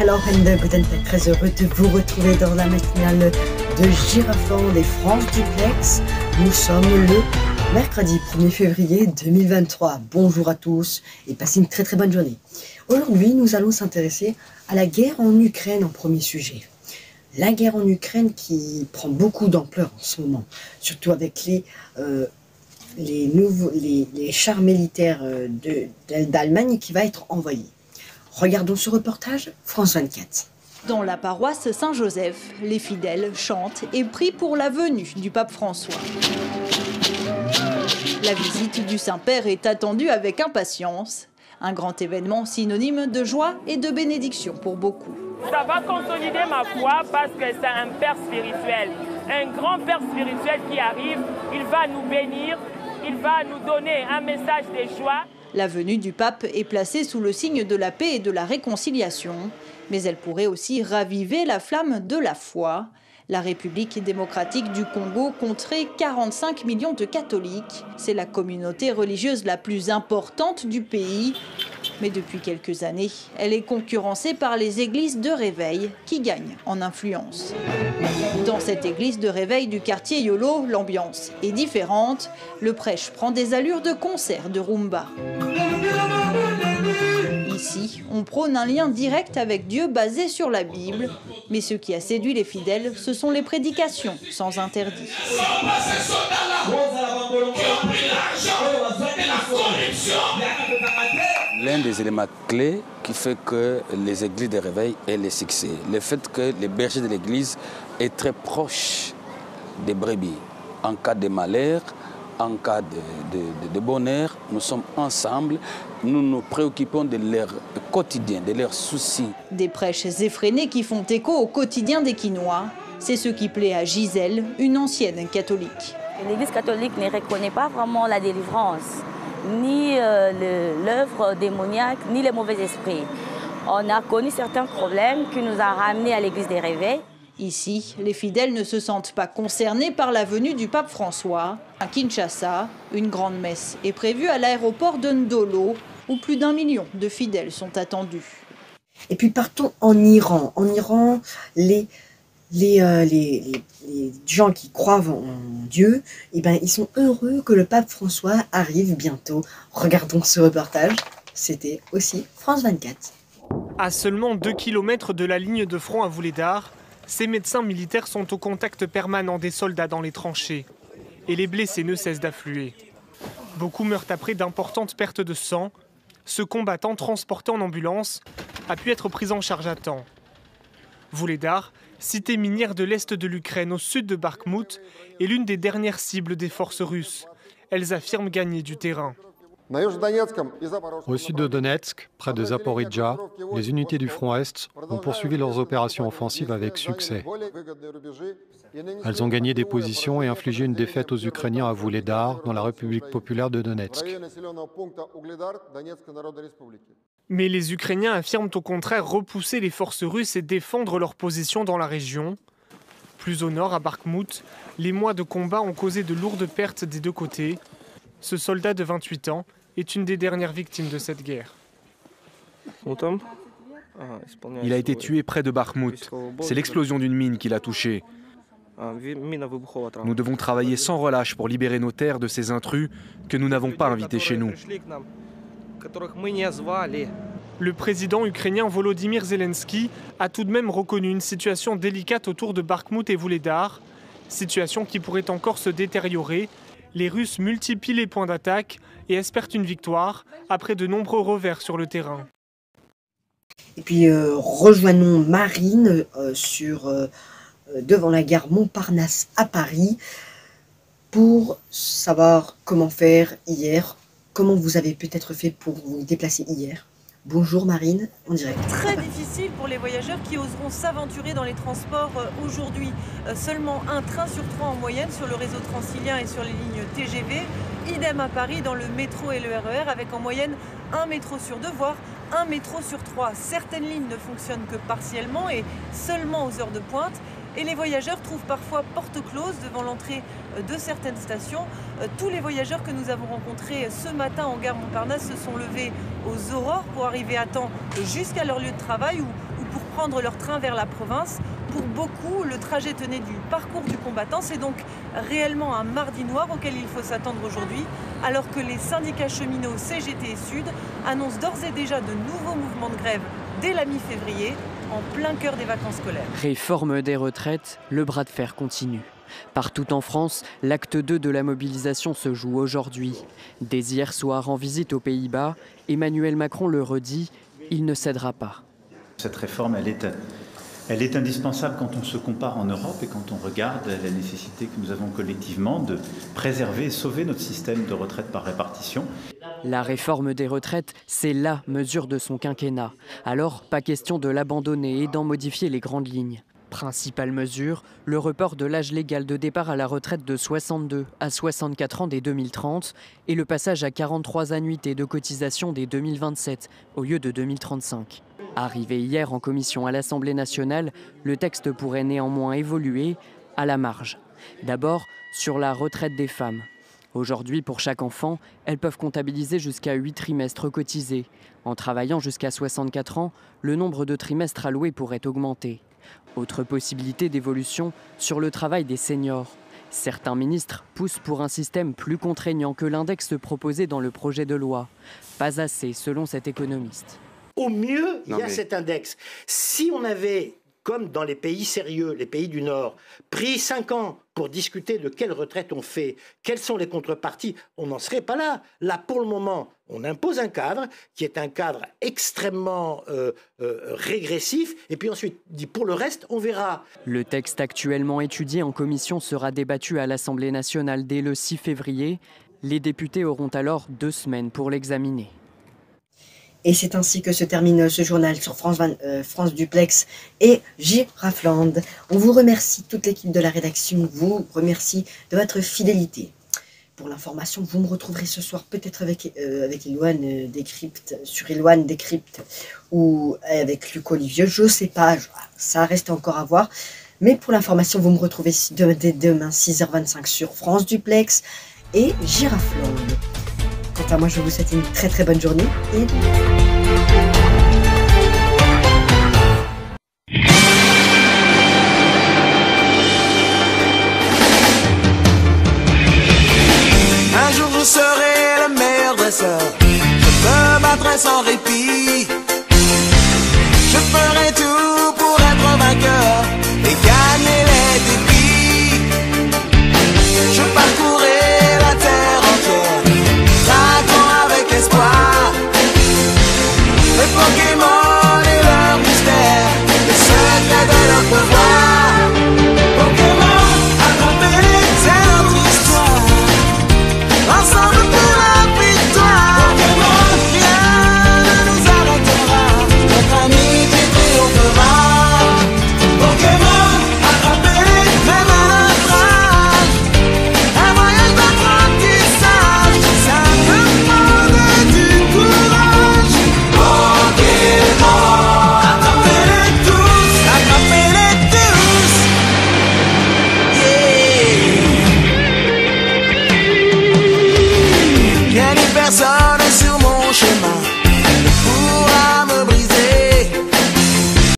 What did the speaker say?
Alors, Guten Tag, très heureux de vous retrouver dans la matinale de Girafland et France Duplex. Nous sommes le mercredi 1er février 2023. Bonjour à tous et passez une très bonne journée. Aujourd'hui, nous allons s'intéresser à la guerre en Ukraine en premier sujet. La guerre en Ukraine qui prend beaucoup d'ampleur en ce moment, surtout avec les chars militaires d'Allemagne qui va être envoyés. Regardons ce reportage, France 24. Dans la paroisse Saint-Joseph, les fidèles chantent et prient pour la venue du pape François. La visite du Saint-Père est attendue avec impatience. Un grand événement synonyme de joie et de bénédiction pour beaucoup. Ça va consolider ma foi parce que c'est un Père spirituel, un grand Père spirituel qui arrive. Il va nous bénir, il va nous donner un message de joie. La venue du pape est placée sous le signe de la paix et de la réconciliation, mais elle pourrait aussi raviver la flamme de la foi. La République démocratique du Congo compterait 45 millions de catholiques. C'est la communauté religieuse la plus importante du pays. Mais depuis quelques années, elle est concurrencée par les églises de réveil qui gagnent en influence. Dans cette église de réveil du quartier Yolo, l'ambiance est différente. Le prêche prend des allures de concert de rumba. Ici, on prône un lien direct avec Dieu basé sur la Bible. Mais ce qui a séduit les fidèles, ce sont les prédications sans interdit. L'un des éléments clés qui fait que les églises de réveil aient le succès, le fait que les bergers de l'église est très proche des brebis. En cas de malheur, en cas de bonheur, nous sommes ensemble, nous nous préoccupons de leur quotidien, de leurs soucis. Des prêches effrénés qui font écho au quotidien des Quinois. C'est ce qui plaît à Gisèle, une ancienne catholique. L'Église catholique ne reconnaît pas vraiment la délivrance, ni l'œuvre démoniaque, ni les mauvais esprits. On a connu certains problèmes qui nous ont ramenés à l'Église des réveils. Ici, les fidèles ne se sentent pas concernés par la venue du pape François. À Kinshasa, une grande messe est prévue à l'aéroport de Ndolo, où plus d'1 million de fidèles sont attendus. Et puis partons en Iran. En Iran, les gens qui croient en Dieu, eh ben, ils sont heureux que le pape François arrive bientôt. Regardons ce reportage. C'était aussi France 24. À seulement 2 km de la ligne de front à Wuhledar, ces médecins militaires sont au contact permanent des soldats dans les tranchées. Et les blessés ne cessent d'affluer. Beaucoup meurent après d'importantes pertes de sang. Ce combattant transporté en ambulance a pu être pris en charge à temps. Wuhledar, cité minière de l'est de l'Ukraine au sud de Bakhmout, est l'une des dernières cibles des forces russes. Elles affirment gagner du terrain. Au sud de Donetsk, près de Zaporijjia, les unités du front Est ont poursuivi leurs opérations offensives avec succès. Elles ont gagné des positions et infligé une défaite aux Ukrainiens à Wuhledar, dans la République populaire de Donetsk. Mais les Ukrainiens affirment au contraire repousser les forces russes et défendre leur position dans la région. Plus au nord, à Bakhmout, les mois de combat ont causé de lourdes pertes des deux côtés. Ce soldat de 28 ans est une des dernières victimes de cette guerre. Il a été tué près de Bakhmout. C'est l'explosion d'une mine qui l'a touché. Nous devons travailler sans relâche pour libérer nos terres de ces intrus que nous n'avons pas invités chez nous. Le président ukrainien Volodymyr Zelensky a tout de même reconnu une situation délicate autour de Bakhmout et Wuhledar, situation qui pourrait encore se détériorer. Les Russes multiplient les points d'attaque et espèrent une victoire après de nombreux revers sur le terrain. Et puis rejoignons Marine devant la gare Montparnasse à Paris pour savoir comment faire hier, comment vous avez peut-être fait pour vous déplacer hier. Bonjour Marine, en direct. Très difficile pour les voyageurs qui oseront s'aventurer dans les transports aujourd'hui. Seulement un train sur 3 en moyenne sur le réseau transilien et sur les lignes TGV. Idem à Paris dans le métro et le RER avec en moyenne un métro sur 2, voire un métro sur 3. Certaines lignes ne fonctionnent que partiellement et seulement aux heures de pointe. Et les voyageurs trouvent parfois porte close devant l'entrée de certaines stations. Tous les voyageurs que nous avons rencontrés ce matin en gare Montparnasse se sont levés aux aurores pour arriver à temps jusqu'à leur lieu de travail ou pour prendre leur train vers la province. Pour beaucoup, le trajet tenait du parcours du combattant. C'est donc réellement un mardi noir auquel il faut s'attendre aujourd'hui, alors que les syndicats cheminots CGT et Sud annoncent d'ores et déjà de nouveaux mouvements de grève dès la mi-février, en plein cœur des vacances scolaires. Réforme des retraites, le bras de fer continue. Partout en France, l'acte 2 de la mobilisation se joue aujourd'hui. Dès hier soir en visite aux Pays-Bas, Emmanuel Macron le redit, il ne cédera pas. Cette réforme, elle est indispensable quand on se compare en Europe et quand on regarde la nécessité que nous avons collectivement de préserver et sauver notre système de retraite par répartition. La réforme des retraites, c'est la mesure de son quinquennat. Alors, pas question de l'abandonner et d'en modifier les grandes lignes. Principale mesure, le report de l'âge légal de départ à la retraite de 62 à 64 ans dès 2030 et le passage à 43 annuités de cotisation dès 2027 au lieu de 2035. Arrivé hier en commission à l'Assemblée nationale, le texte pourrait néanmoins évoluer à la marge. D'abord, sur la retraite des femmes. Aujourd'hui, pour chaque enfant, elles peuvent comptabiliser jusqu'à 8 trimestres cotisés. En travaillant jusqu'à 64 ans, le nombre de trimestres alloués pourrait augmenter. Autre possibilité d'évolution sur le travail des seniors. Certains ministres poussent pour un système plus contraignant que l'index proposé dans le projet de loi. Pas assez, selon cet économiste. Au mieux, il y a cet index. Si on avait, comme dans les pays sérieux, les pays du Nord, pris 5 ans pour discuter de quelle retraite on fait, quelles sont les contreparties, on n'en serait pas là. Là, pour le moment, on impose un cadre qui est un cadre extrêmement régressif, et puis ensuite, dit pour le reste, on verra. Le texte actuellement étudié en commission sera débattu à l'Assemblée nationale dès le 6 février. Les députés auront alors 2 semaines pour l'examiner. Et c'est ainsi que se termine ce journal sur France Duplex et Girafland. On vous remercie, toute l'équipe de la rédaction vous remercie de votre fidélité. Pour l'information, vous me retrouverez ce soir peut-être avec Eloane Décrypte, sur Eloane Décrypte, ou avec Luc Olivier, je ne sais pas, ça reste encore à voir. Mais pour l'information, vous me retrouvez dès demain 6h25 sur France Duplex et Girafland. Quant à moi, je vous souhaite une très très bonne journée et un jour je serai le meilleur dresseur, je me battrai sans répit.